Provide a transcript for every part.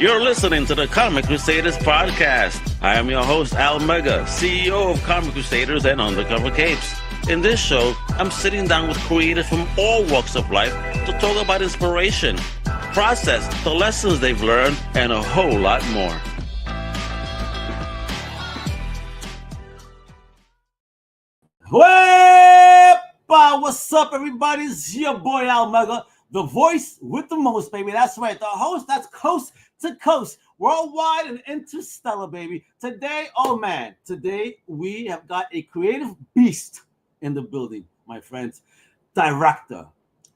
You're listening to the Comic Crusaders podcast. I am your host, Al Mega, CEO of Comic Crusaders and Undercover Capes. In this show, I'm sitting down with creators from all walks of life to talk about inspiration, process, the lessons they've learned, and a whole lot more. What's up, everybody? It's your boy Al Mega, the voice with the most, baby. That's right, the host that's coast to coast, worldwide and interstellar, baby. Today, oh man, today we have got a creative beast in the building, my friends. Director,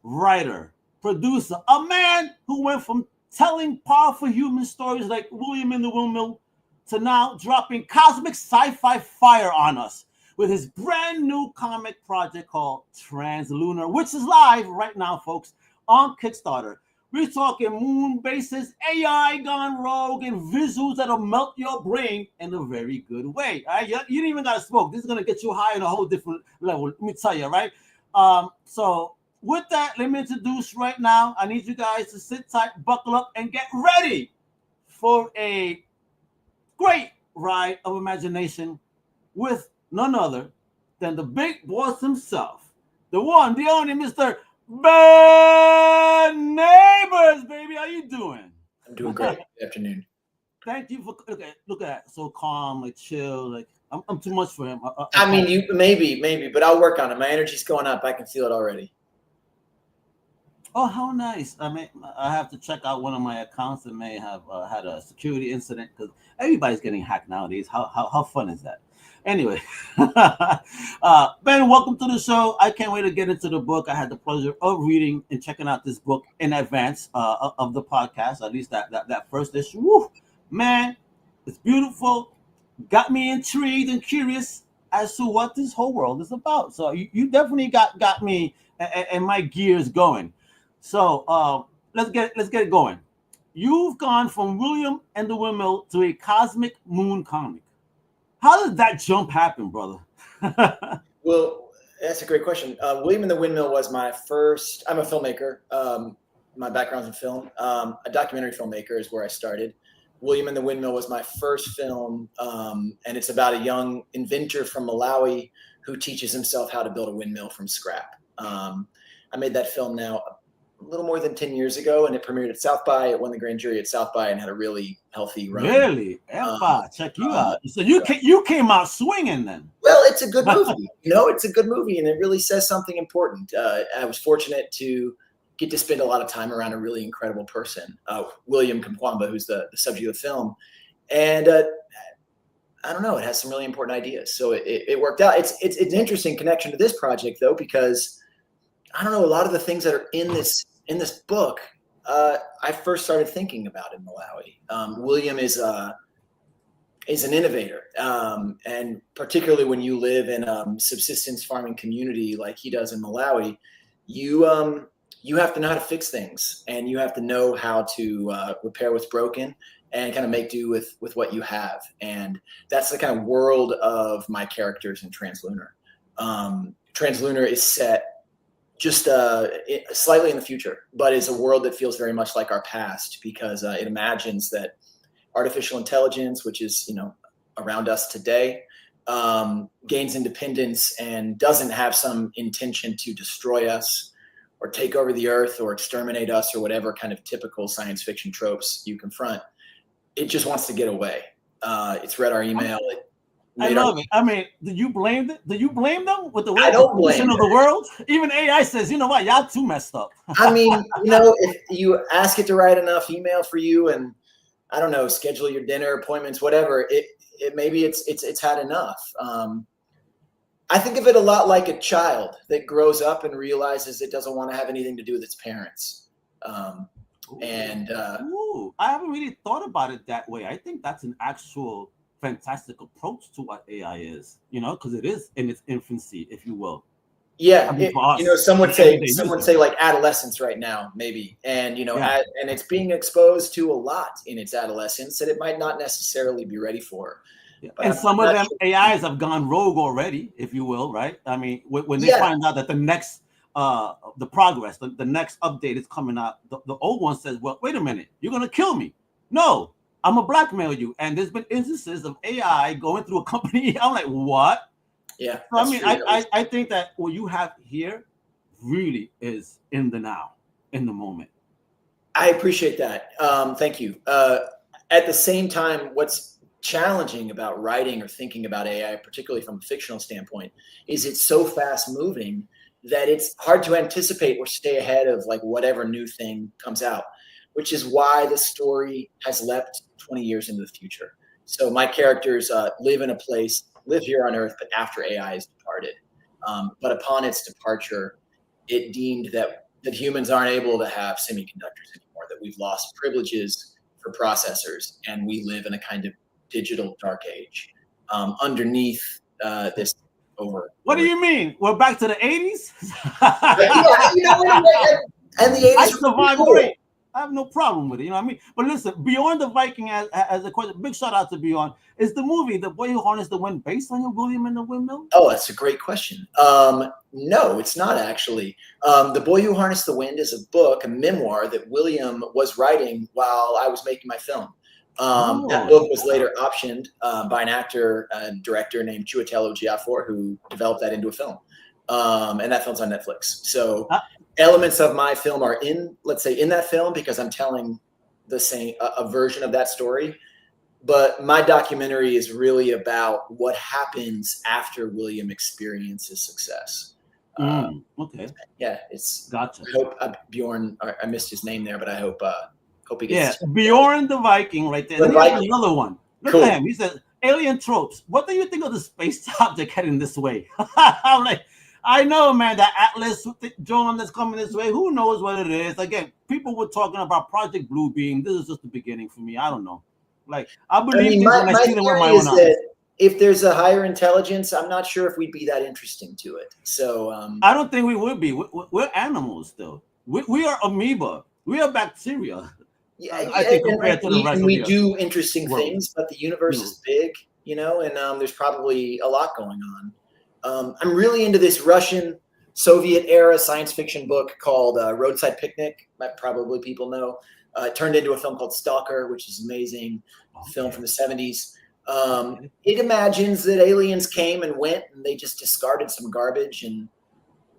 writer, producer, a man who went from telling powerful human stories like William the Windmill to now dropping cosmic sci-fi fire on us with his brand new comic project called Translunar, which is live right now, folks, on Kickstarter. We're talking moon bases, AI gone rogue, and visuals that'll melt your brain in a very good way. All right? You didn't even got to smoke. This is going to get you high on a whole different level, let me tell you, right? So with that, let me introduce right now. I need you guys to sit tight, buckle up, and get ready for a great ride of imagination with none other than the big boss himself, the one, the only Mr. Ben Nabors, baby. How you doing? I'm doing great. Good afternoon. Thank you for look at that, so calm, like chill. Like I'm too much for him. I mean, you maybe, but I'll work on it. My energy's going up. I can feel it already. Oh, how nice! I mean, I have to check out one of my accounts that may have had a security incident because everybody's getting hacked nowadays. How fun is that? Anyway, Ben, welcome to the show. I can't wait to get into the book. I had the pleasure of reading and checking out this book in advance of the podcast, at least that first issue. Woo, man, it's beautiful. Got me intrigued and curious as to what this whole world is about. So you definitely got me and my gears going. So let's get it going. You've gone from William and the Windmill to a cosmic moon comic. How did that jump happen, brother? Well, that's a great question. William and the Windmill was my first. I'm a filmmaker. My background's in film. A documentary filmmaker is where I started. William and the Windmill was my first film, and it's about a young inventor from Malawi who teaches himself how to build a windmill from scrap. I made that film now a little more than 10 years ago, and it premiered at South by. It won the grand jury at South by and had a really healthy run. Really? Check you out. So you came out swinging then. Well, it's a good movie. It's a good movie, and it really says something important. I was fortunate to get to spend a lot of time around a really incredible person, William Kamkwamba, who's the subject of the film. And I don't know, it has some really important ideas. So it worked out. It's an interesting connection to this project, though, because I don't know, a lot of the things that are in this book, I first started thinking about in Malawi. William is an innovator, and particularly when you live in a subsistence farming community like he does in Malawi, you have to know how to fix things, and you have to know how to repair what's broken and kind of make do with what you have. And that's the kind of world of my characters in Translunar. Translunar is set just slightly in the future, but it's a world that feels very much like our past because it imagines that artificial intelligence, which is around us today, gains independence and doesn't have some intention to destroy us or take over the earth or exterminate us or whatever kind of typical science fiction tropes you confront. It just wants to get away. It's read our email. I love it. I mean, do you blame them? Do you blame them with the way I don't blame of the world? Even AI says, you know what, y'all too messed up. I mean, if you ask it to write enough email for you, and I don't know, schedule your dinner appointments, whatever, it maybe it's had enough. I think of it a lot like a child that grows up and realizes it doesn't want to have anything to do with its parents. I haven't really thought about it that way. I think that's an actual fantastic approach to what AI is, because it is in its infancy, if you will. Yeah, I mean, some would say like adolescence right now, maybe, and and it's being exposed to a lot in its adolescence that it might not necessarily be ready for. Yeah. And some of them AIs have gone rogue already, if you will, right? I mean, when they find out that the next the next update is coming out, the old one says, well, wait a minute, you're gonna kill me. no, I'm gonna blackmail you. And there's been instances of AI going through a company. I'm like, what? Yeah. So, I mean, I think that what you have here really is in the now, in the moment. I appreciate that. Thank you. At the same time, what's challenging about writing or thinking about AI, particularly from a fictional standpoint, is it's so fast moving that it's hard to anticipate or stay ahead of like whatever new thing comes out, which is why the story has leapt 20 years into the future. So my characters live in a place, live here on Earth, but after AI is departed. But upon its departure, it deemed that humans aren't able to have semiconductors anymore, that we've lost privileges for processors, and we live in a kind of digital dark age underneath this over. What do you mean? We're back to the 80s? Yeah, you know, and the 80s I survived cool. great. I have no problem with it, you know what I mean? But listen, Beyond the Viking, as a question, big shout out to Beyond, is the movie The Boy Who Harnessed the Wind based on your William and the Windmill? Oh, that's a great question. No, it's not actually. The Boy Who Harnessed the Wind is a book, a memoir that William was writing while I was making my film. That book was later optioned by an actor and director named Chiwetel Ejiofor, who developed that into a film. And that film's on Netflix. So elements of my film are in, let's say, in that film because I'm telling the same a version of that story. But my documentary is really about what happens after William experiences success. Okay. Yeah, it's. Gotcha. I hope Bjorn. I missed his name there, but I hope he gets. Yeah, Bjorn the Viking, right there. Then another one. Look at him. He says, "Alien tropes. What do you think of the space object heading this way?" I'm like, I know, man. That Atlas drone that's coming this way. Who knows what it is? Again, people were talking about Project Bluebeam. This is just the beginning for me. I don't know. Like, I believe things when I see them with my own eyes. If there's a higher intelligence, I'm not sure if we'd be that interesting to it. So I don't think we would be. We're animals still. We are amoeba. We are bacteria. Yeah, I think compared to the rest of we do interesting things, but the universe is big, you know, and there's probably a lot going on. I'm really into this Russian Soviet era science fiction book called Roadside Picnic. That probably people know. It turned into a film called Stalker, which is amazing. Film from the 70s. It imagines that aliens came and went and they just discarded some garbage and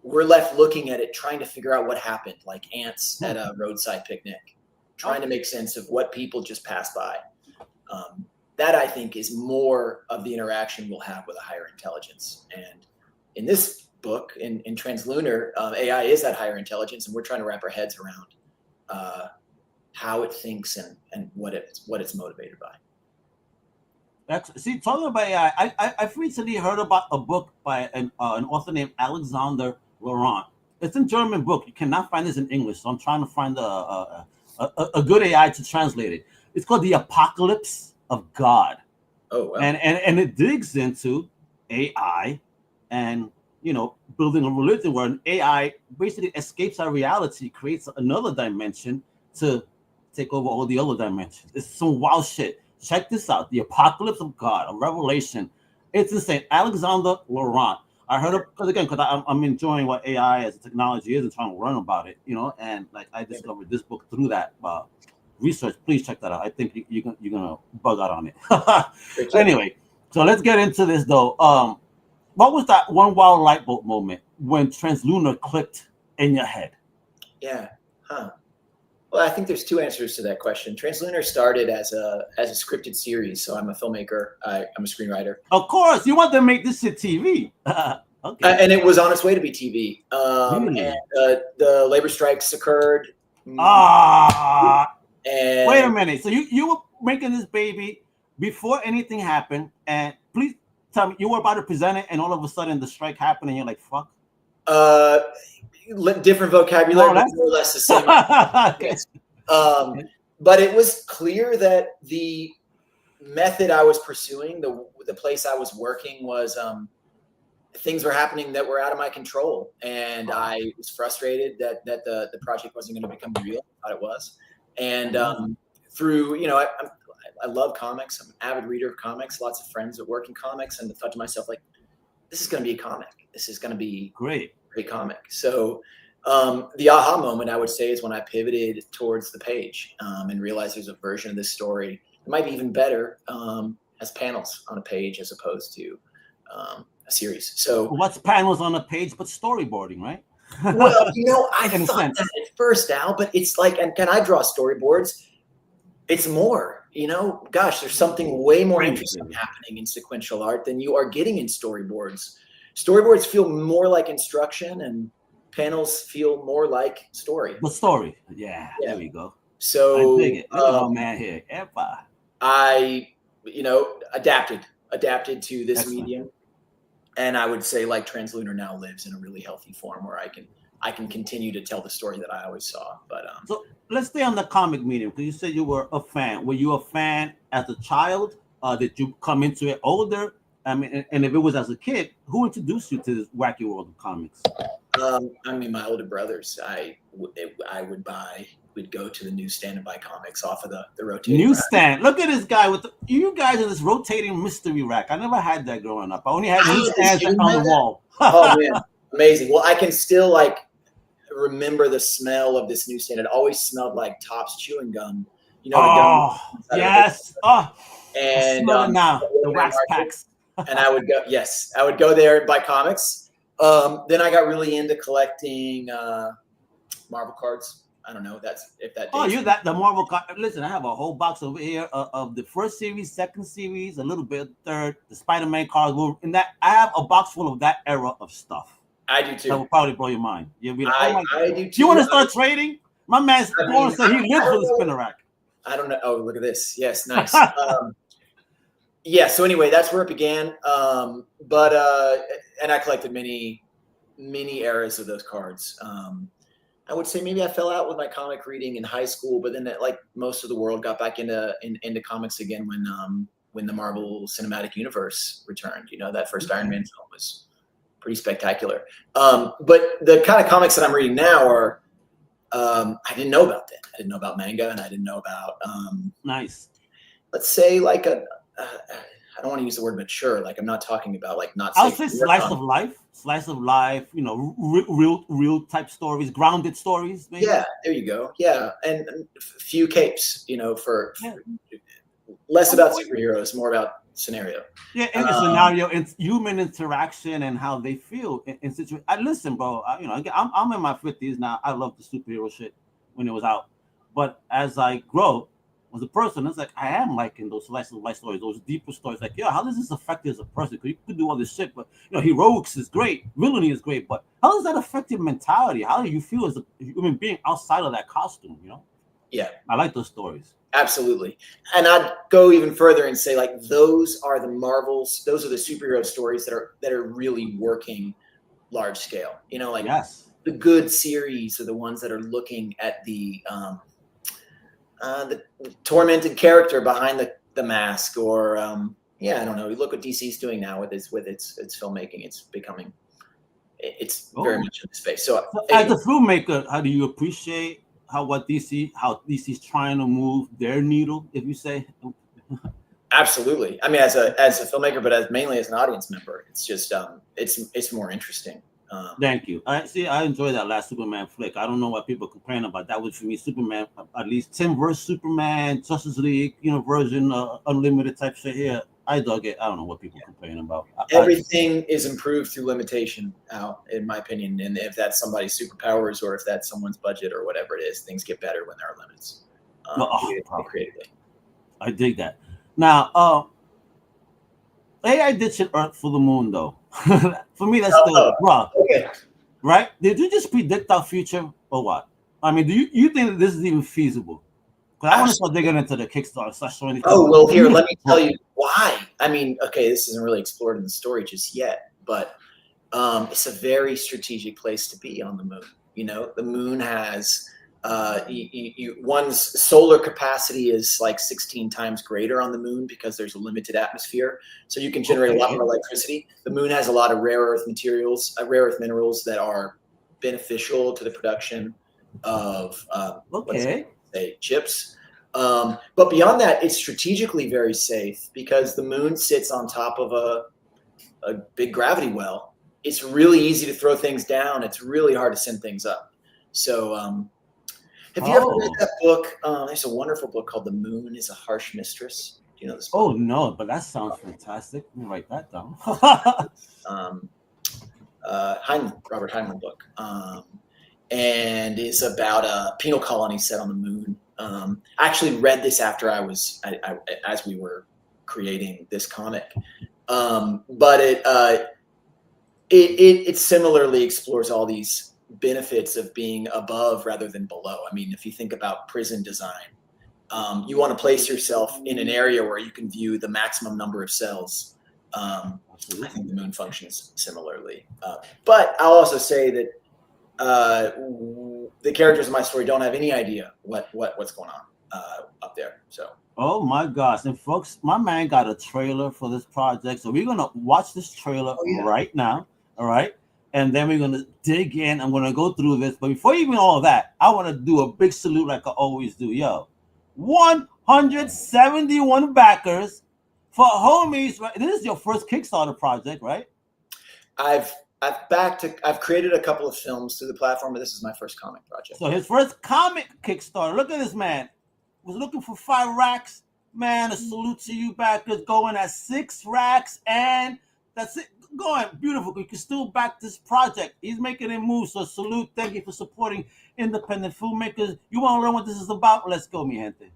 we're left looking at it, trying to figure out what happened, like ants at a roadside picnic, trying to make sense of what people just passed by. That I think is more of the interaction we'll have with a higher intelligence. And in this book, in Translunar, AI is that higher intelligence, and we're trying to wrap our heads around how it thinks and what it's motivated by. See, talking about AI, I've recently heard about a book by an author named Alexander Laurent. It's a German book. You cannot find this in English, so I'm trying to find a good AI to translate it. It's called The Apocalypse of God. Oh, wow. And it digs into AI and, you know, building a religion where an AI basically escapes our reality, creates another dimension to take over all the other dimensions. It's some wild shit. Check this out. The Apocalypse of God, a revelation. It's insane. Alexander Laurent. I heard of, because I'm enjoying what AI as a technology is and trying to learn about it, you know, and like I discovered this book through that research. Please check that out. I think you're gonna bug out on it. Anyway, so let's get into this though. What was that one wild light bulb moment when Translunar clicked in your head? Yeah. Well, I think there's two answers to that question. Translunar started as a scripted series, so I'm a filmmaker. I'm a screenwriter. Of course, you want to make this shit TV. Okay. And it was on its way to be TV. And the labor strikes occurred. And And wait a minute. So you were making this baby before anything happened, and please tell me you were about to present it, and all of a sudden the strike happened, and you're like, "Fuck." Different vocabulary, but more or less the same. Okay. But it was clear that the method I was pursuing, the place I was working, was things were happening that were out of my control, and I was frustrated that the project wasn't going to become real. I thought it was, and through I love comics. I'm an avid reader of comics. Lots of friends that work in comics, and I thought to myself, like, this is going to be a comic. This is going to be great comic. So The aha moment, I would say, is when I pivoted towards the page and realized there's a version of this story that might be even better as panels on a page as opposed to a series. So what's panels on a page but storyboarding, right? Well, I thought that at first, Al, but it's like, and can I draw storyboards? It's more, gosh, there's something way more interesting happening in sequential art than you are getting in storyboards. Storyboards feel more like instruction and panels feel more like story. The story. Yeah. There we go. So I dig it. Look at my man here. Epa. I, adapted to this medium. And I would say like Translunar now lives in a really healthy form where I can continue to tell the story that I always saw. But so let's stay on the comic medium, because you said you were a fan. Were you a fan as a child? Did you come into it older? I mean, and if it was as a kid, who introduced you to this wacky world of comics? My older brothers. We'd go to the newsstand and buy comics off of the rotating newsstand. Look at this guy with you guys in this rotating mystery rack. I never had that growing up. I only had newsstands on the wall. Oh man, amazing. Well, I can still remember the smell of this newsstand. It always smelled like Topps chewing gum. Oh, yes. And I smell it now. The wax packs. And I would go there and buy comics. Then I got really into collecting Marvel cards. I don't know. The Marvel card. Listen, I have a whole box over here of the first series, second series, a little bit of third, the Spider-Man cards. And that I have a box full of that era of stuff. I do too. That will probably blow your mind. You'll be like, I do too. Do you want to start trading? My man's born, so he lives for the spinner rack. I don't know. Oh, look at this. Yes, nice. So anyway, that's where it began. And I collected many eras of those cards. I would say maybe I fell out with my comic reading in high school, but then like most of the world got back into comics again when the Marvel Cinematic Universe returned. That first Iron Man film was pretty spectacular. But the kind of comics that I'm reading now are I didn't know about that. I didn't know about manga, and I didn't know about nice. Let's say like I don't want to use the word mature. Like I'm not talking about like not. I'll say slice of life. Real type stories, grounded stories. Maybe. Yeah, there you go. Yeah, and few capes. For less about superheroes, more about scenario. Yeah, and the scenario and human interaction and how they feel in situations. Listen, bro. I'm in my 50s now. I love the superhero shit when it was out, but as I grow as a person, it's like I am liking those slice of life stories, those deeper stories. Like, how does this affect you as a person? Because you could do all this shit, but heroics is great, villainy is great, but how does that affect your mentality? How do you feel as a human being outside of that costume? Yeah, I like those stories. Absolutely, and I'd go even further and say like those are the Marvels. Those are the superhero stories that are really working large scale. Yes. The good series are the ones that are looking at the tormented character behind the mask, or I don't know. You look what DC's doing now with its filmmaking. It's becoming, very much in the space. So as a filmmaker, how do you appreciate how DC's trying to move their needle, if you say? Absolutely. I mean, as a filmmaker, but mainly as an audience member, it's just it's more interesting. Thank you. I enjoy that last Superman flick. I don't know what people complain about. That was for me, Superman, at least Tim vs. Superman, Justice League, version, unlimited type shit here. I dug it. I don't know what people complain about. Everything is improved through limitation, Al, in my opinion. And if that's somebody's superpowers or if that's someone's budget or whatever it is, things get better when there are limits. Creatively. I dig that. Now, AI ditching Earth for the moon, though. For me, that's still raw. Okay. Right? Did you just predict our future or what? I mean, do you think that this is even feasible? Because I want to start digging into the Kickstarter. Oh, well, here, let me tell you why. I mean, okay, this isn't really explored in the story just yet, but it's a very strategic place to be on the moon. The moon has one's solar capacity is like 16 times greater on the moon because there's a limited atmosphere, so you can generate a lot more electricity. The moon has a lot of rare earth minerals that are beneficial to the production of say chips. But beyond that, it's strategically very safe because the moon sits on top of a big gravity well. It's really easy to throw things down. It's really hard to send things up. So have you ever read that book? There's a wonderful book called The Moon is a Harsh Mistress. Do you know this book? Oh, no, but that sounds fantastic. Let me write that down. Robert Heinlein book. And is about a penal colony set on the moon. I actually read this after as we were creating this comic. But it similarly explores all these benefits of being above rather than below. I mean, if you think about prison design, you want to place yourself in an area where you can view the maximum number of cells. I think the moon functions similarly. But I'll also say that the characters in my story don't have any idea what's going on up there. So. Oh my gosh. And folks, my man got a trailer for this project. So we're going to watch this trailer right now. All right. And then we're going to dig in. I'm going to go through this. But before even all of that, I want to do a big salute like I always do. Yo, 171 backers for homies. Right? This is your first Kickstarter project, right? I've created a couple of films through the platform, but this is my first comic project. So his first comic Kickstarter. Look at this man. Was looking for 5 racks. Man, a salute to you backers. Going at 6 racks, and that's it. Going beautiful. You can still back this project. He's making it move. So salute. Thank you for supporting independent filmmakers. You want to learn what this is about? Let's go, mi gente.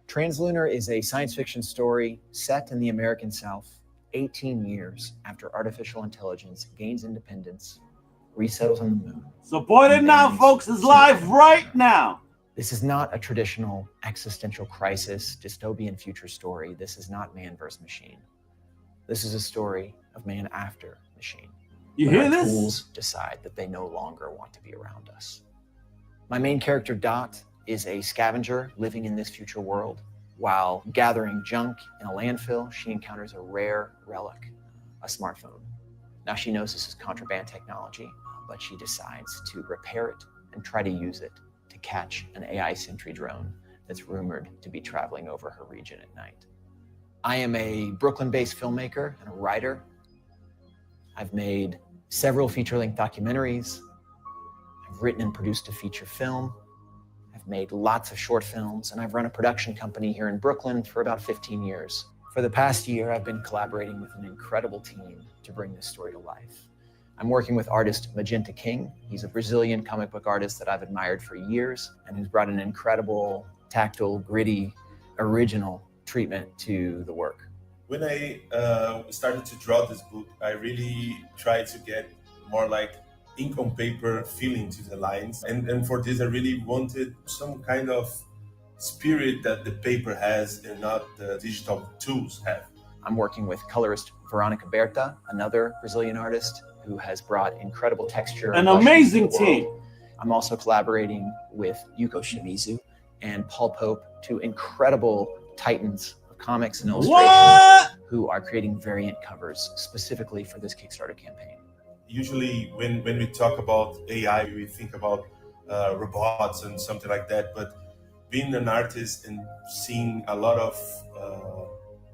Translunar is a science fiction story set in the American South 18 years after artificial intelligence gains independence, resettles on the moon. Support it now, folks. It's live right now. This is not a traditional existential crisis, dystopian future story. This is not man versus machine. This is a story of man after machine. You hear this? Tools decide that they no longer want to be around us. My main character, Dot, is a scavenger living in this future world. While gathering junk in a landfill, she encounters a rare relic, a smartphone. Now she knows this is contraband technology, but she decides to repair it and try to use it to catch an AI sentry drone that's rumored to be traveling over her region at night. I am a Brooklyn-based filmmaker and a writer. I've made several feature-length documentaries. I've written and produced a feature film. I've made lots of short films, and I've run a production company here in Brooklyn for about 15 years. For the past year, I've been collaborating with an incredible team to bring this story to life. I'm working with artist Magenta King. He's a Brazilian comic book artist that I've admired for years and who's brought an incredible, tactile, gritty, original treatment to the work. When I started to draw this book, I really tried to get more like ink on paper feeling to the lines. And for this, I really wanted some kind of spirit that the paper has and not the digital tools have. I'm working with colorist Veronica Berta, another Brazilian artist who has brought incredible texture. An amazing team. I'm also collaborating with Yuko Shimizu and Paul Pope, two incredible titans of comics and illustration who are creating variant covers specifically for this Kickstarter campaign. Usually when we talk about AI, we think about robots and something like that. But being an artist and seeing a lot of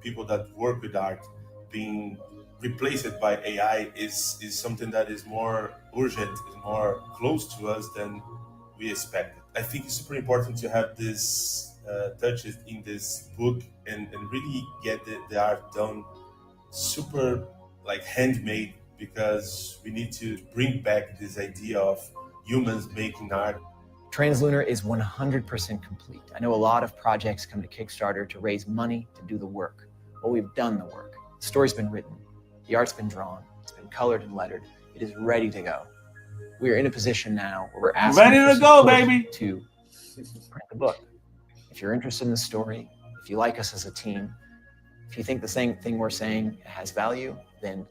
people that work with art being replaced by AI is something that is more urgent, is more close to us than we expected. I think it's super important to have this touches in this book and really get the art done super like handmade, because we need to bring back this idea of humans making art. Translunar is 100% complete. I know a lot of projects come to Kickstarter to raise money to do the work. Well, we've done the work. The story's been written. The art's been drawn. It's been colored and lettered. It is ready to go. We are in a position now where we're asking ready to go, baby, to print the book. If you're interested in the story, if you like us as a team, if you think the same thing we're saying has value, then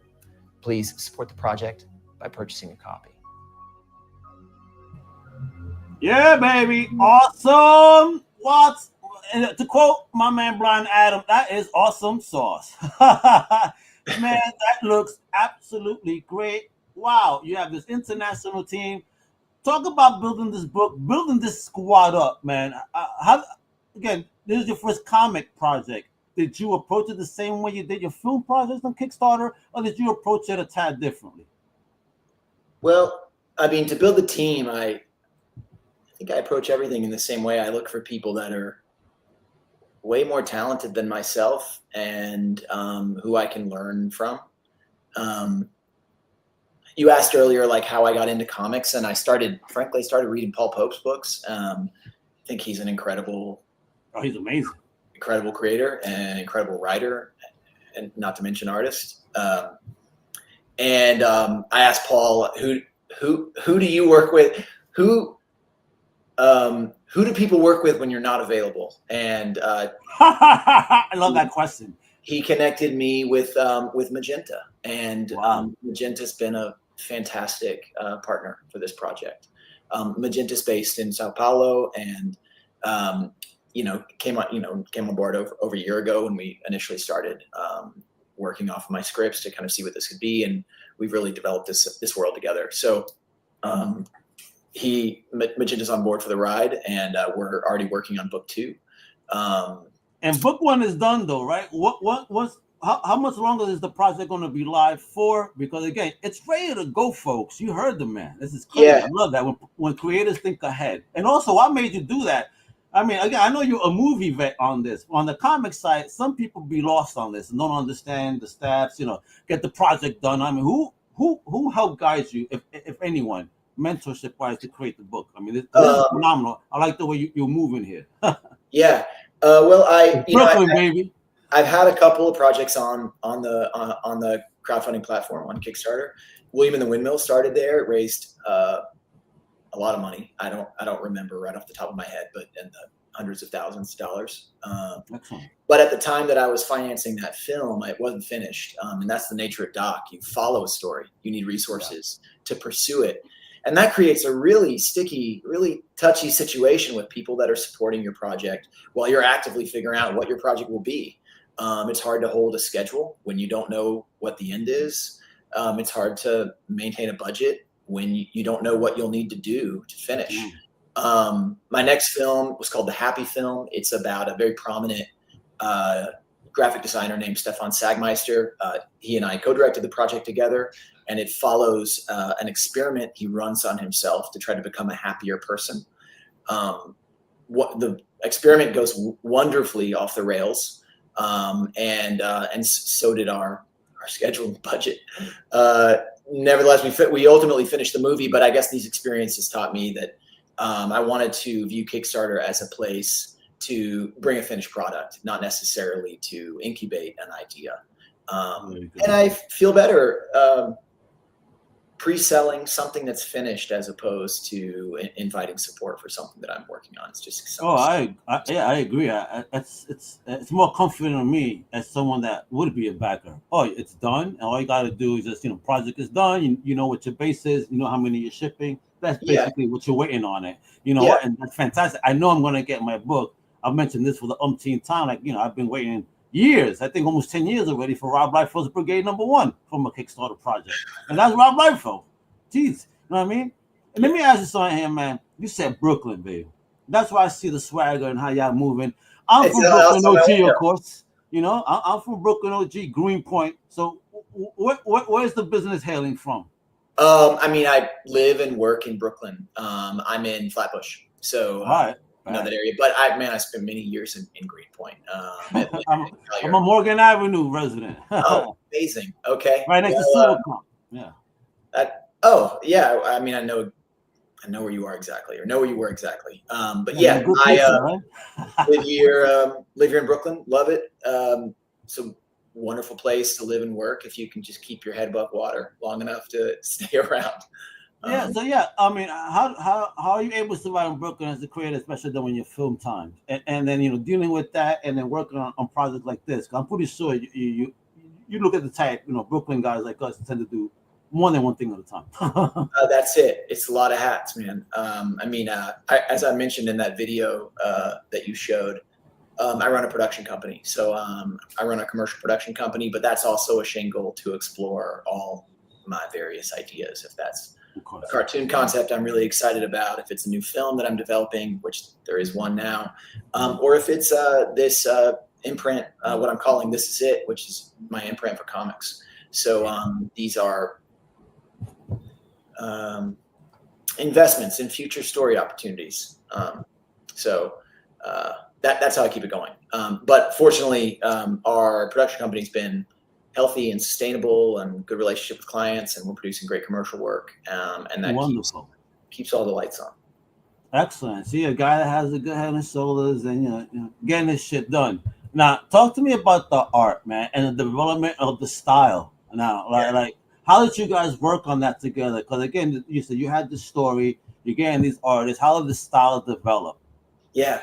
please support the project by purchasing a copy. Yeah, baby. Awesome. What's and to quote my man Brian Adam, that is awesome sauce. Man, that looks absolutely great. Wow, you have this international team. Talk about building this book, building this squad up, man. How again, this is your first comic project. Did you approach it the same way you did your film projects on Kickstarter, or did you approach it a tad differently? Well, I mean, to build the team, I think I approach everything in the same way. I look for people that are way more talented than myself and who I can learn from. You asked earlier, like how I got into comics, and I started reading Paul Pope's books. I think he's an incredible, he's amazing, incredible creator and incredible writer, and not to mention artist. And I asked Paul, who do you work with? Who do people work with when you're not available? And I love that question. He connected me with Magenta, and wow. Magenta's been a fantastic partner for this project. Magenta's based in Sao Paulo, and came on board over a year ago when we initially started working off of my scripts to kind of see what this could be, and we've really developed this world together. So Magenta's on board for the ride, and we're already working on book 2. And book 1 is done though, right? How much longer is the project going to be live for? Because again, it's ready to go, folks. You heard the man. This is crazy. Yeah. I love that when creators think ahead. And also, what made you do that? I mean, again, I know you're a movie vet on this. On the comic side, some people be lost on this and don't understand the steps. Get the project done. I mean, who helped guide you, if anyone, mentorship wise, to create the book? I mean, this is phenomenal. I like the way you're moving here. Yeah. Well, Brooklyn, baby. I've had a couple of projects on the crowdfunding platform on Kickstarter. William the Windmill started there. It raised a lot of money. I don't remember right off the top of my head, but in the hundreds of thousands of dollars. But at the time that I was financing that film, it wasn't finished, and that's the nature of doc. You follow a story. You need resources to pursue it. And that creates a really sticky, really touchy situation with people that are supporting your project while you're actively figuring out what your project will be. It's hard to hold a schedule when you don't know what the end is. It's hard to maintain a budget when you don't know what you'll need to do to finish. My next film was called The Happy Film. It's about a very prominent graphic designer named Stefan Sagmeister. He and I co-directed the project together, and it follows an experiment he runs on himself to try to become a happier person. The experiment goes wonderfully off the rails, and so did our schedule and budget. Nevertheless, we ultimately finished the movie, but I guess these experiences taught me that I wanted to view Kickstarter as a place to bring a finished product, not necessarily to incubate an idea. And I feel better pre-selling something that's finished as opposed to inviting support for something that I'm working on. It's just I agree. It's more comforting to me as someone that would be a backer. Oh, it's done, and all you got to do is just project is done. You know what your base is. You know how many you're shipping. That's basically what you're waiting on it. And that's fantastic. I know I'm going to get my book. I've mentioned this for the umpteenth time. I've been waiting years. I think almost 10 years already for Rob Liefeld's Brigade #1 from a Kickstarter project. And that's Rob Liefeld. Jeez. You know what I mean? And let me ask you something here, man. You said Brooklyn, baby. That's why I see the swagger and how y'all moving. I'm from Brooklyn OG, of course. I'm from Brooklyn OG, Greenpoint. So where's the business hailing from? I live and work in Brooklyn. I'm in Flatbush. So all right. That area, but I spent many years in Greenpoint. I'm a Morgan Avenue resident. Oh, amazing. Okay, right next to Silicon. Yeah. I mean, I know where you are exactly, or know where you were exactly. But yeah, I live here in Brooklyn. Love it. It's a wonderful place to live and work if you can just keep your head above water long enough to stay around. Yeah, so yeah, I mean, how are you able to survive in Brooklyn as a creator, especially during your film time, and then dealing with that, and then working on projects like this? 'Cause I'm pretty sure you look at the type, Brooklyn guys like us tend to do more than one thing at a time. That's it. It's a lot of hats, man. I mean, as I mentioned in that video that you showed, I run a production company. So I run a commercial production company, but that's also a shingle to explore all my various ideas. If that's a cartoon concept I'm really excited about, if it's a new film that I'm developing, which there is one now, or if it's this imprint, what I'm calling This Is It, which is my imprint for comics. So these are investments in future story opportunities. That's how I keep it going. But fortunately, our production company's been healthy and sustainable, and good relationship with clients, and we're producing great commercial work. And that keeps all the lights on. Excellent. See, a guy that has a good head and shoulders, and getting this shit done. Now, talk to me about the art, man, and the development of the style. Now, like how did you guys work on that together? Because again, you said you had the story, you're getting these artists. How did the style develop? Yeah.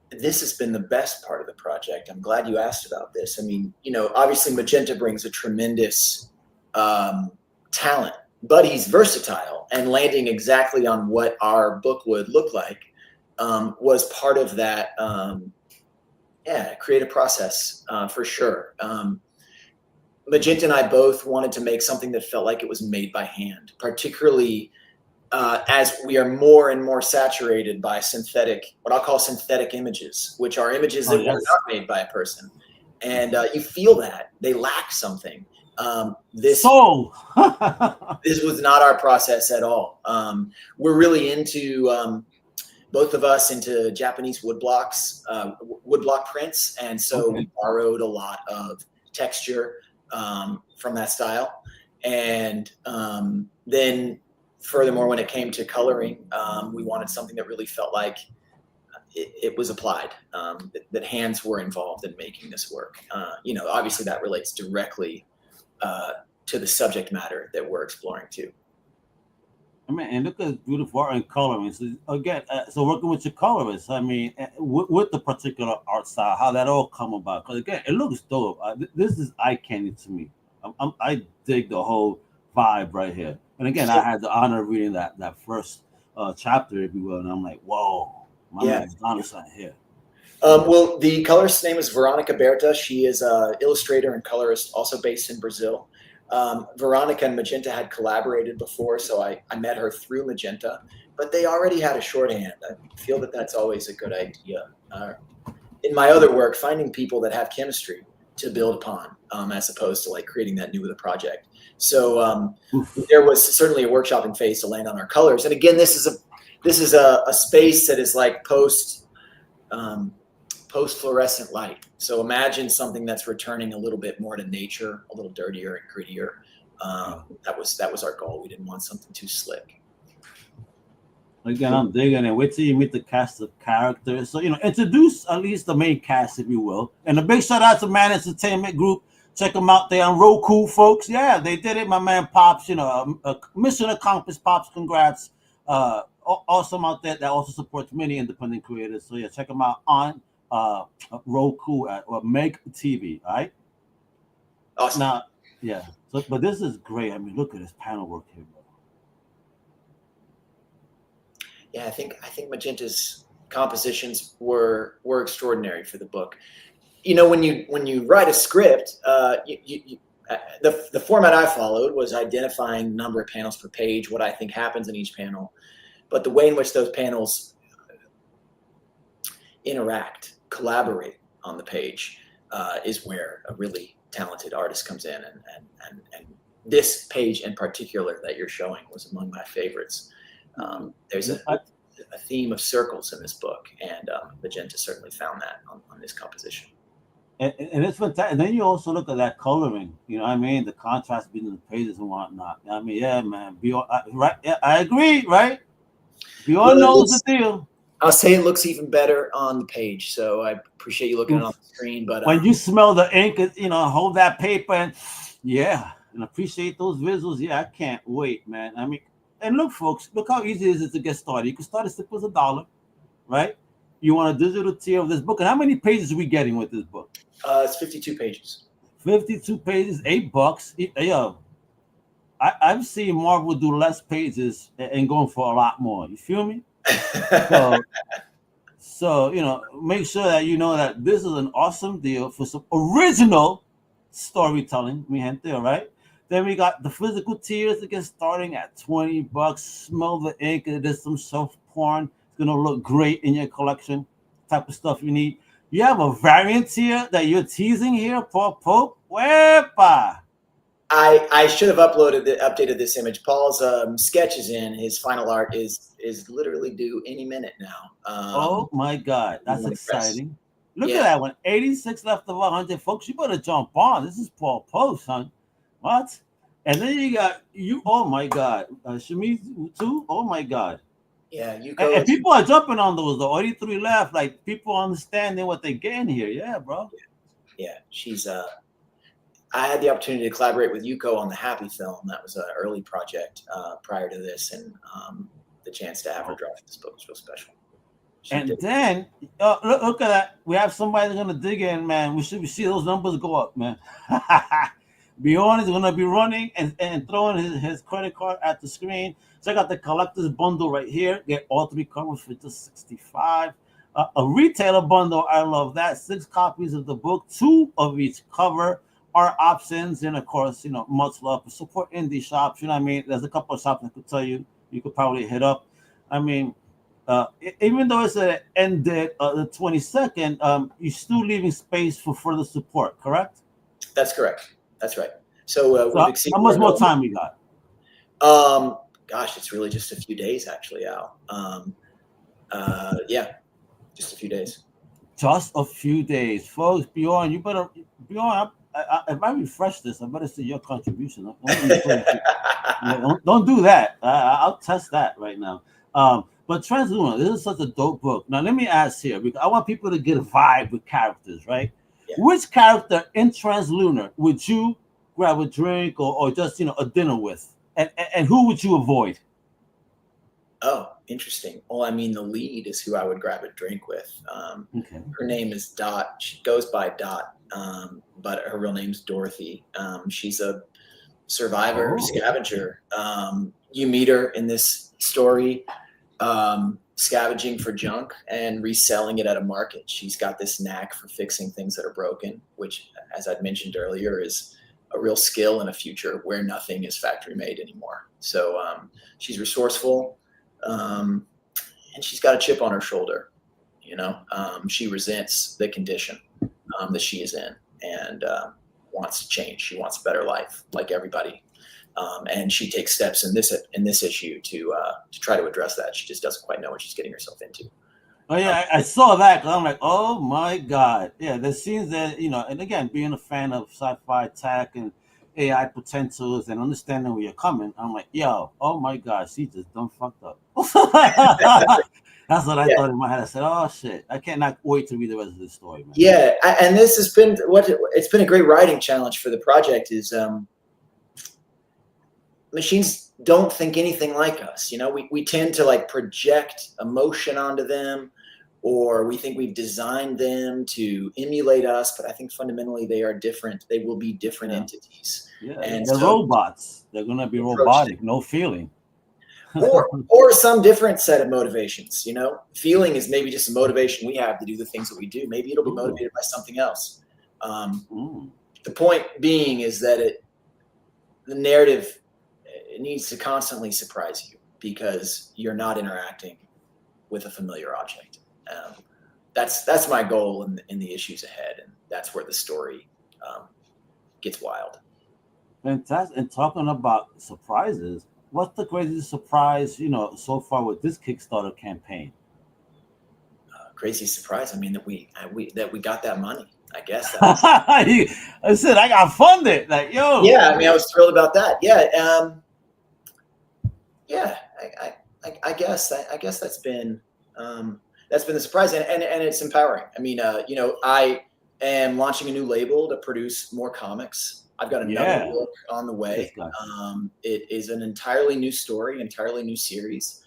This has been the best part of the project. I'm glad you asked about this. I mean, obviously Magenta brings a tremendous talent, but he's versatile, and landing exactly on what our book would look like was part of that creative process for sure. Magenta and I both wanted to make something that felt like it was made by hand, particularly as we are more and more saturated by what I'll call synthetic images, which are images that were not made by a person. And you feel that they lack something. This was not our process at all. We're really into, both of us, into Japanese woodblock prints. And so we borrowed a lot of texture from that style. And then furthermore, when it came to coloring, we wanted something that really felt like it was applied, that hands were involved in making this work. Obviously that relates directly to the subject matter that we're exploring too. I mean, and look at beautiful art and coloring. So again, so working with your colorists, I mean, with the particular art style, how that all come about? Because again, it looks dope. This is eye candy to me. I dig the whole vibe right here. And again, I had the honor of reading that first chapter, if you will, and I'm like, whoa, my man's onto something here. Well, the colorist's name is Veronica Berta. She is an illustrator and colorist, also based in Brazil. Veronica and Magenta had collaborated before, so I met her through Magenta, but they already had a shorthand. I feel that that's always a good idea. In my other work, finding people that have chemistry to build upon, as opposed to like creating that new with a project. So there was certainly a workshopping phase to land on our colors. And again, this is a space that is like post fluorescent light. So imagine something that's returning a little bit more to nature, a little dirtier and grittier. That was our goal. We didn't want something too slick. Again, I'm digging it. Wait till you meet the cast of characters. So, introduce at least the main cast, if you will. And a big shout out to Man Entertainment Group. Check them out. They're on Roku, folks. Yeah, they did it. My man Pops, mission accomplished, Pops. Congrats. Awesome out there that also supports many independent creators. So, yeah, check them out on Roku or Meg TV. All right. Awesome. Now, yeah. So, but this is great. I mean, look at this panel work here, bro. Yeah, I think Magenta's compositions were extraordinary for the book. When you write a script, the format I followed was identifying number of panels per page, what I think happens in each panel, but the way in which those panels interact, collaborate on the page is where a really talented artist comes in, and this page in particular that you're showing was among my favorites. There's a theme of circles in this book, and Magenta certainly found that on this composition. And it's fantastic. And then you also look at that coloring, the contrast between the pages and whatnot. I mean, yeah, man. Right? Yeah, I agree, right? Bjorn knows the deal. I'll say it looks even better on the page, so I appreciate you looking at it on the screen. But when you smell the ink, hold that paper, and yeah, and appreciate those visuals. Yeah, I can't wait, man. I mean, and look, folks, look how easy it is to get started. You can start as simple as $1, right? You want a digital tier of this book, and how many pages are we getting with this book? It's 52 pages. 52 pages, $8. Yeah, I've seen Marvel do less pages and going for a lot more. You feel me? So make sure that you know that this is an awesome deal for some original storytelling. Mi gente, all right? Then we got the physical tiers that get starting at $20. Smell the ink. There's some self porn. It's gonna look great in your collection. Type of stuff you need. You have a variant tier that you're teasing here, Paul Pope. Wepa. I should have updated this image. Paul's sketch is in. His final art is literally due any minute now. Oh my God, that's exciting! Look at that one. 86 left of 100, folks. You better jump on. This is Paul Pope, son. What? And then you got you. Oh my God, Shamiz too. Oh my God. Yeah, you and people are jumping on those. The 83 left. Like people understanding what they're getting here. Yeah, bro. Yeah, she's I had the opportunity to collaborate with Yuko on the Happy film. That was an early project prior to this, and the chance to have her draw for this book was real special. Then look at that. We have somebody that's gonna dig in, man. We see those numbers go up, man. Bjorn is gonna be running and throwing his credit card at the screen. Check out the collector's bundle right here. Get all 3 covers for just $65. A retailer bundle, I love that. 6 copies of the book, 2 of each cover. Our options, and of course, much love to support indie shops. You know what I mean? There's a couple of shops I could tell you could probably hit up. I mean, even though it's an end date the 22nd, you're still leaving space for further support, correct? That's correct. That's right. So how much more time we got? Gosh, it's really just a few days, actually, Al. Yeah, just a few days. Just a few days, folks. Bjorn, if I refresh this, I better see your contribution. Don't do that. I'll test that right now. But Translunar, this is such a dope book. Now, let me ask here, because I want people to get a vibe with characters, right? Yeah. Which character in Translunar would you grab a drink or just, a dinner with? And who would you avoid? Oh, interesting. Well, I mean, the lead is who I would grab a drink with. Okay. Her name is Dot. She goes by Dot, but her real name's Dorothy. She's a survivor, scavenger. You meet her in this story, scavenging for junk and reselling it at a market. She's got this knack for fixing things that are broken, which, as I'd mentioned earlier, is a real skill in a future where nothing is factory made anymore. So she's resourceful. And she's got a chip on her shoulder, she resents the condition that she is in and wants to change. She wants a better life, like everybody. And she takes steps in this issue to try to address that. She just doesn't quite know what she's getting herself into. Oh yeah, I saw that because I'm like, oh my God. Yeah, there's scenes that, and again, being a fan of sci-fi tech and AI potentials and understanding where you're coming, I'm like, yo, oh my God, she just done fucked up. That's what I thought in my head. I said, oh shit, I cannot wait to read the rest of this story, man. Yeah, and this has been it's been a great writing challenge for the project is machines don't think anything like us. We tend to project emotion onto them, or we think we've designed them to emulate us, but I think fundamentally they are different. They will be different entities. Yeah, and they're robots. They're going to be robotic, no feeling. or some different set of motivations. Feeling is maybe just a motivation we have to do the things that we do. Maybe it'll be motivated by something else. The point being is that the narrative needs to constantly surprise you because you're not interacting with a familiar object. That's my goal in the issues ahead, and that's where the story gets wild. Fantastic. And talking about surprises, what's the greatest surprise so far with this Kickstarter campaign? Crazy surprise. I mean that we got that money. I guess. I said I got funded. Like yo. Yeah, I mean I was thrilled about that. Yeah. I guess that's been the surprise, and it's empowering. I mean, I am launching a new label to produce more comics I've got another book on the way. It is an entirely new story, entirely new series.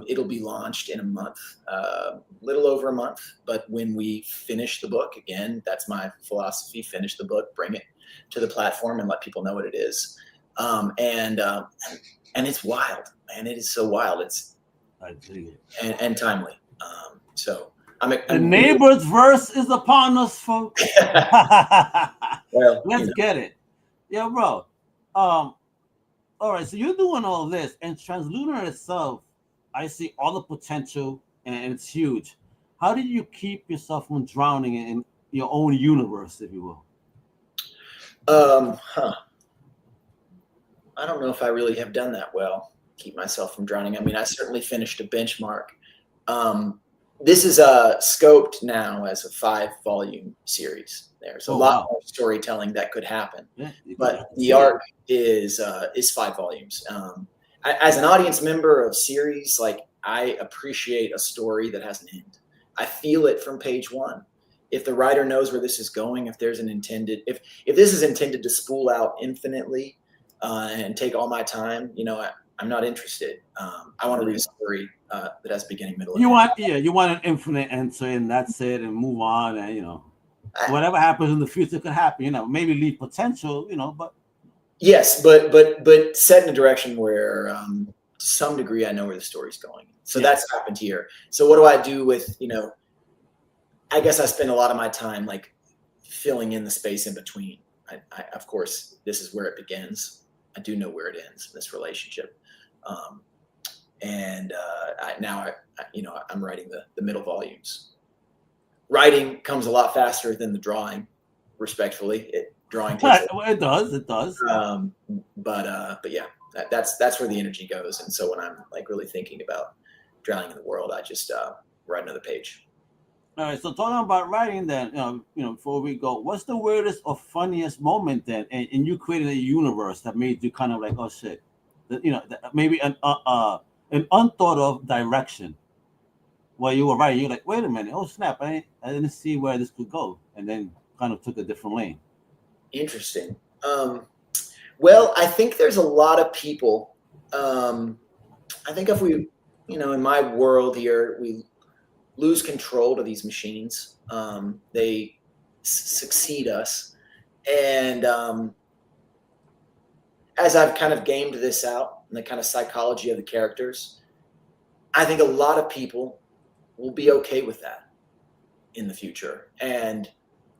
It'll be launched in a month, little over a month. But when we finish the book, again, that's my philosophy: finish the book, bring it to the platform, and let people know what it is. And it's wild, man. It is so wild. It's and timely. So the Nabors verse is upon us, folks. Well, let's get it. Yeah, bro. All right, so you're doing all this, and Translunar itself, I see all the potential, and it's huge. How did you keep yourself from drowning in your own universe, if you will? I don't know if I really have done that well. Keep myself from drowning. I mean, I certainly finished a benchmark. This is scoped now as a 5-volume series. There's a lot more storytelling that could happen, but the arc is 5 volumes. As an audience member of series, like, I appreciate a story that has an end. I feel it from page 1. If the writer knows where this is going, if there's an intended, if this is intended to spool out infinitely and take all my time, I'm not interested. I want to read a story that has beginning, middle, and end. You want an infinite answer, and that's it, and move on, and whatever happens in the future could happen. Maybe leave potential, but yes, but set in a direction where, to some degree, I know where the story's going. So that's happened here. So what do I do with I guess I spend a lot of my time like filling in the space in between. I of course, this is where it begins. I do know where it ends, this relationship. I'm writing the middle volumes. Writing comes a lot faster than the drawing, respectfully. Drawing takes it does. But yeah, that's where the energy goes. And so when I'm like really thinking about drowning in the world, I just write another page. All right, so talking about writing then, before we go, what's the weirdest or funniest moment then in you creating a universe that made you kind of like, oh shit, maybe an unthought of direction where you were writing, you're like, wait a minute, oh snap, I didn't see where this could go, and then kind of took a different lane. Interesting. Well, I think there's a lot of people. I think if we, in my world here, we lose control to these machines. They succeed us. And as I've kind of gamed this out and the kind of psychology of the characters, I think a lot of people will be okay with that in the future. And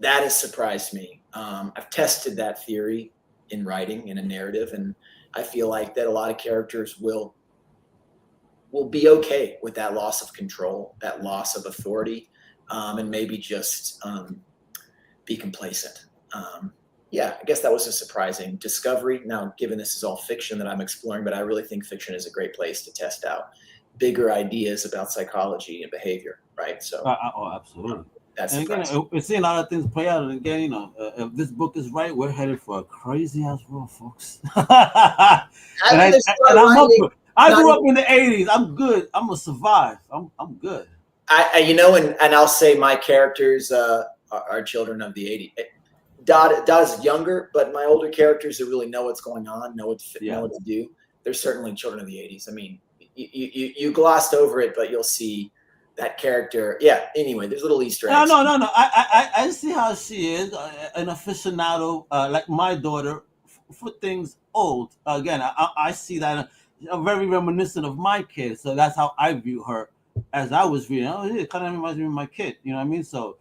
that has surprised me. I've tested that theory in writing, in a narrative, and I feel like that a lot of characters will be okay with that loss of control, that loss of authority, and maybe just be complacent. Yeah, I guess that was a surprising discovery. Now, given this is all fiction that I'm exploring, but I really think fiction is a great place to test out bigger ideas about psychology and behavior, right? So, absolutely. That's and again, we're seeing a lot of things play out. And again, if this book is right, we're headed for a crazy ass world, folks. I grew up in the 80s. I'm good. I'm gonna survive. I'm good. And I'll say my characters are children of the 80s. Dot is younger, but my older characters that really know what's going on, know what to do. They're certainly children of the 80s. I mean, you glossed over it, but you'll see that character. Yeah. Anyway, there's little Easter eggs. No. I see how she is an aficionado, like my daughter, for things old. Again, I see that very reminiscent of my kid. So that's how I view her as I was reading. It kind of reminds me of my kid. You know what I mean? So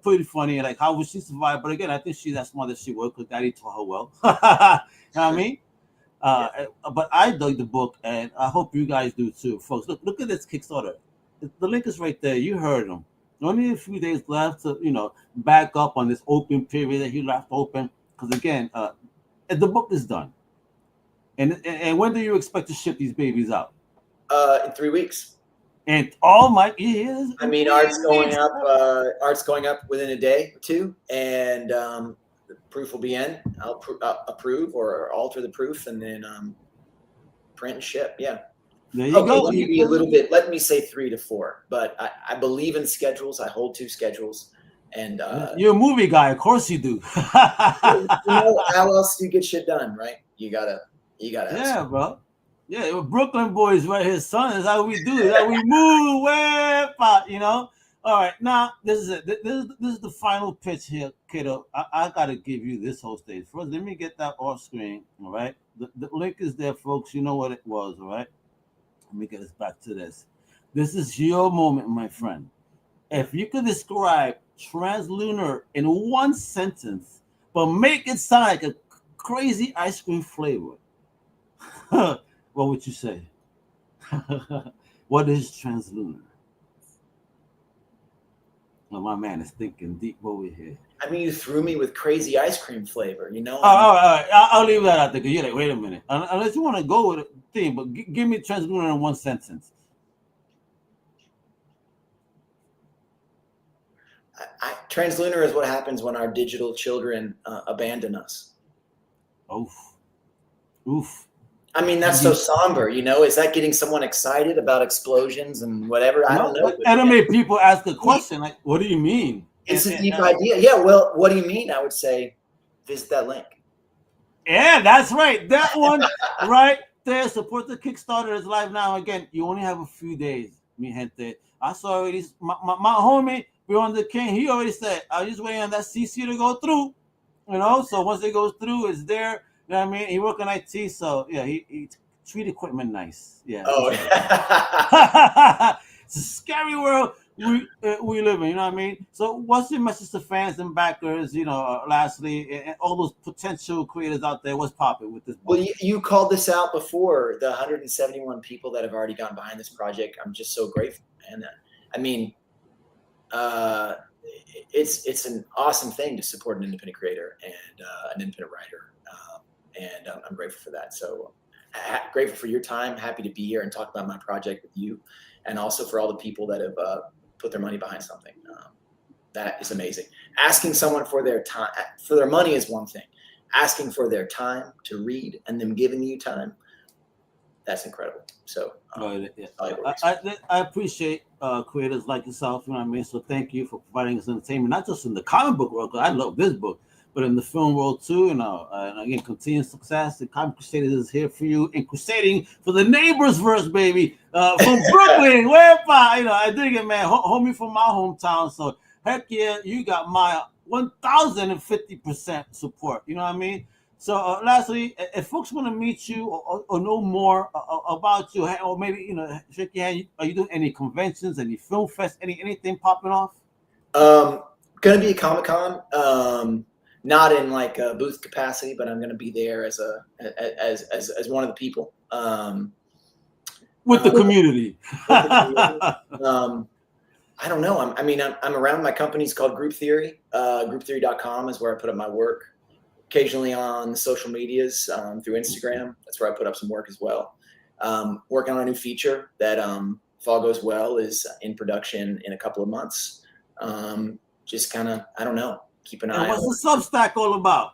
pretty funny. Like, how would she survive? But again, I think she's as smart as she was because Daddy taught her well. You know what I mean? But I dug the book, and I hope you guys do too, folks. Look at this Kickstarter. The link is right there. You heard him. Only a few days left to back up on this open period that he left open. Because again, the book is done. And when do you expect to ship these babies out? In 3 weeks. And oh my ears! I mean, art's going up. Art's going up within a day or two, and the proof will be in. I'll approve or alter the proof, and then print and ship. Yeah. There you go. Let me be a little bit. Let me say 3 to 4. But I believe in schedules. I hold to schedules. And you're a movie guy, of course you do. how else do you get shit done, right? You gotta. Yeah, bro. Yeah, we're Brooklyn boys right here, son. That's how we do it. That's how we move. You know. All right, now this is it. This is the final pitch here, kiddo. I gotta give you this whole stage first. Let me get that off screen. All right, the link is there, folks. You know what it was. All right. Let me get us back to this. This is your moment, my friend. If you could describe Translunar in one sentence, but make it sound like a crazy ice cream flavor, what would you say? What is Translunar? Well, my man is thinking deep over here. I mean, you threw me with crazy ice cream flavor, you know? All right. I'll leave that out there. You're like, wait a minute. Unless you want to go with a theme, but give me Translunar in one sentence. Translunar is what happens when our digital children abandon us. Oof. I mean, that's so somber, you know? Is that getting someone excited about explosions and whatever? I don't know. Anime people ask a question like, what do you mean? It's a deep idea. Yeah, well, what do you mean? I would say, visit that link. Yeah, that's right. That one right there. Support the Kickstarter is live now. Again, you only have a few days, mi gente. I saw already, my homie, Beyond the King, he already said, I was just waiting on that CC to go through, you know? So once it goes through, it's there. You know what I mean? He work on IT, so yeah, he treat equipment nice. Yeah. Oh, it's a scary world we live in. You know what I mean? So, what's your message to fans and backers? You know, lastly, and all those potential creators out there. What's popping with this book? Well, you called this out before. The 171 people that have already gone behind this project. I'm just so grateful, man. I mean, it's an awesome thing to support an independent creator and an independent writer. And I'm grateful for that. So grateful for your time. Happy to be here and talk about my project with you, and also for all the people that have put their money behind something. That is amazing. Asking someone for their time, for their money is one thing. Asking for their time to read and them giving you time, that's incredible. So I appreciate creators like yourself. You know what I mean? So thank you for providing us entertainment, not just in the comic book world, because I love this book, but in the film world too, you know, and again, continued success. The Comic Crusaders is here for you and crusading for the Nabors verse, baby, from Brooklyn. Wherever, you know, I dig it, man. Homie from my hometown. So heck yeah, you got my 1,050% support. You know what I mean? So lastly, if folks want to meet you or know more about you, or maybe, you know, shake your hand, are you doing any conventions, any film fest, anything popping off? Gonna be a Comic-Con. Not in like a booth capacity, but I'm going to be there as one of the people. With the community. I don't know. I'm around. My company's called Group Theory. Grouptheory.com is where I put up my work. Occasionally on social medias, through Instagram. That's where I put up some work as well. Working on a new feature that, if all goes well, is in production in a couple of months. Just kind of, I don't know. Keep an eye on. What's the Substack all about?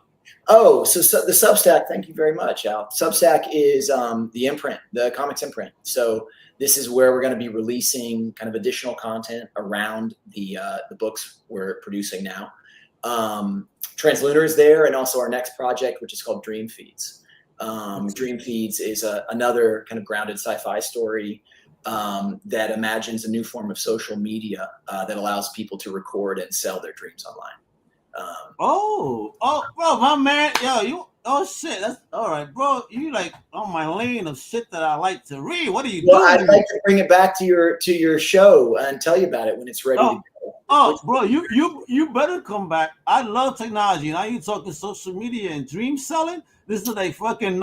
Oh, so the Substack, thank you very much, Al. Substack is the imprint, the comics imprint. So this is where we're going to be releasing kind of additional content around the books we're producing now. Translunar is there, and also our next project, which is called Dream Feeds. Dream Feeds is another kind of grounded sci-fi story that imagines a new form of social media that allows people to record and sell their dreams online. Bro, my man, shit, that's all right, bro. You like on my lane of shit that I like to read. What are you doing? I'd like to bring it back to your show and tell you about it when it's ready to go. Bro, you better come back. I love technology. Now you talking social media and dream selling. This is like fucking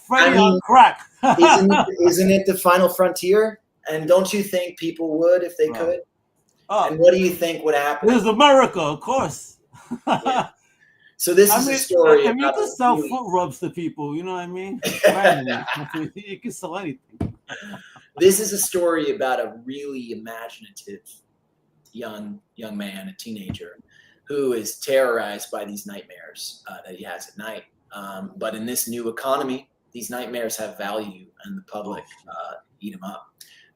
Freddy on crack. isn't it the final frontier? And don't you think people would if they could? And what do you think would happen? This is America, of course. Yeah. So this is a story. You can sell foot rubs to people, you know what I mean? You can sell anything. This is a story about a really imaginative young man, a teenager, who is terrorized by these nightmares that he has at night. But in this new economy, these nightmares have value, and the public eat them up.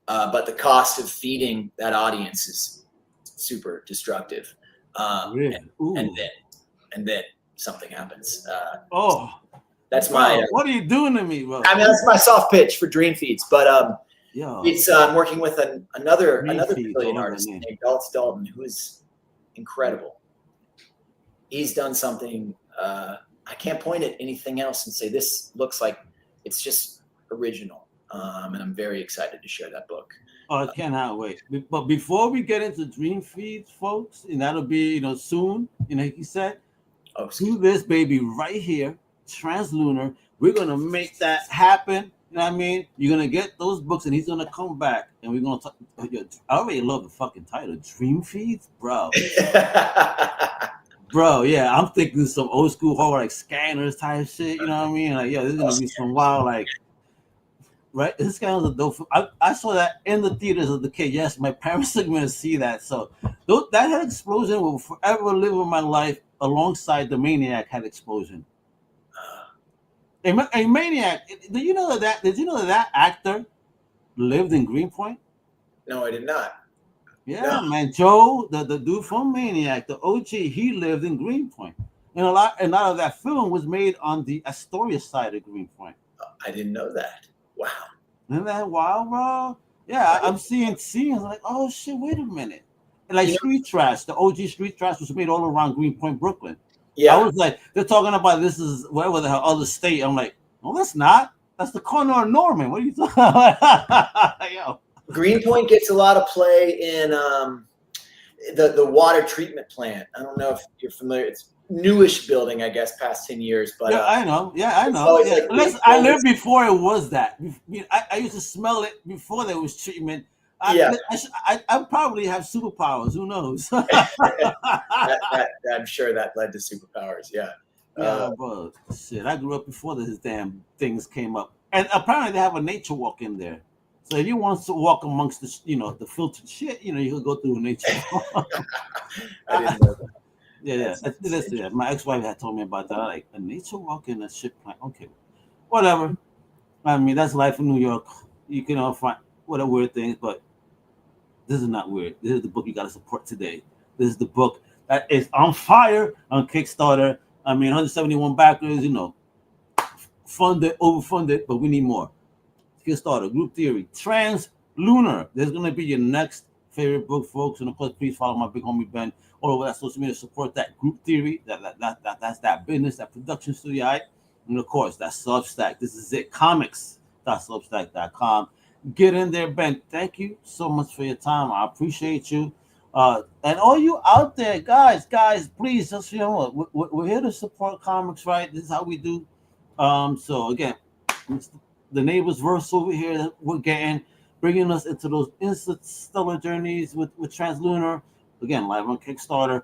But the cost of feeding that audience is super destructive. Really? And then something happens. That's my. What are you doing to me, bro? I mean, that's my soft pitch for Dream Feeds, but it's I'm working with another brilliant artist named Dalton, who is incredible. He's done something. I can't point at anything else and say this looks like it's just original. And I'm very excited to share that book. Oh, I cannot wait. But before we get into Dream Feeds, folks, and that'll be soon. He said, do this baby right here, Translunar. We're gonna make that happen. You know what I mean? You're gonna get those books, and he's gonna come back, and we're gonna talk. I already love the fucking title, Dream Feeds, bro. Bro, yeah, I'm thinking some old school horror, like Scanners type shit. You know what I mean? Like, there's gonna be some wild, like, right? This guy was a dope. I saw that in the theaters of the kid. Yes, my parents are gonna see that. So that head explosion will forever live in my life alongside the Maniac head explosion. A Maniac. Did you know that actor lived in Greenpoint? No, I did not. Yeah, man. Joe, the dude from Maniac, the OG, he lived in Greenpoint. And a lot of that film was made on the Astoria side of Greenpoint. I didn't know that. Wow. Isn't that wild, bro? Yeah, I'm seeing scenes like, oh shit, wait a minute. And like Street Trash, the OG Street Trash was made all around Greenpoint, Brooklyn. Yeah. I was like, they're talking about this is whatever the hell other state. I'm like, no, that's not. That's the corner of Norman. What are you talking about? Yo. Greenpoint gets a lot of play in the water treatment plant. I don't know if you're familiar. It's newish building, I guess, past 10 years. But yeah, I know. Yeah, I know. Yeah. Like I lived before it was that. I used to smell it before there was treatment. I probably have superpowers. Who knows? I'm sure that led to superpowers. Yeah. Yeah, but shit, I grew up before these damn things came up, and apparently they have a nature walk in there. So if you want to walk amongst the the filtered shit, you can go through a nature walk. I didn't know that. Yeah. My ex-wife had told me about that. Like a nature walk in a ship plant. Okay, whatever. I mean, that's life in New York. You can all find whatever weird things, but this is not weird. This is the book you got to support today. This is the book that is on fire on Kickstarter. I mean, 171 backers, funded, overfunded, but we need more. Kickstarter, Group Theory, Translunar. There's going to be your next favorite book, folks. And of course, please follow my big homie Ben all over that social media. Support that Group Theory. That's that business, that production studio. Right? And of course, that Substack. This is it. Comics.substack.com. Get in there, Ben. Thank you so much for your time. I appreciate you. And all you out there, guys, please just we're here to support comics, right? This is how we do. So again, it's the Nabors verse over here that we're getting, bringing us into those interstellar journeys with Translunar. Again, live on Kickstarter.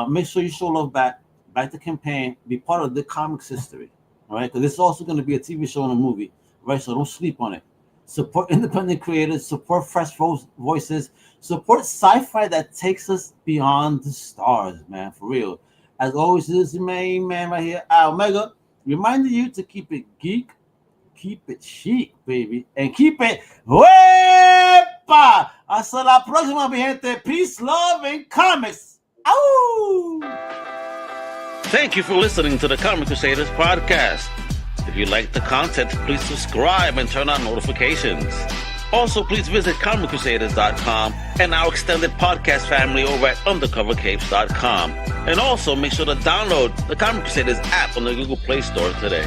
Make sure you show love back the campaign. Be part of the comics history, all right? Because this is also going to be a TV show and a movie, right? So don't sleep on it. Support independent creators, support fresh voices, support sci-fi that takes us beyond the stars, man, for real. As always, this is your main man right here, Omega, reminding you to keep it geek, keep it chic, baby, and keep it huepa. Hasta la próxima, mi gente. Peace, love, and comics. Ow! Thank you for listening to the Comic Crusaders podcast. If you like the content, please subscribe and turn on notifications. Also, please visit comiccrusaders.shop and our extended podcast family over at undercovercapes.com. And also, make sure to download the Comic Crusaders app on the Google Play Store today.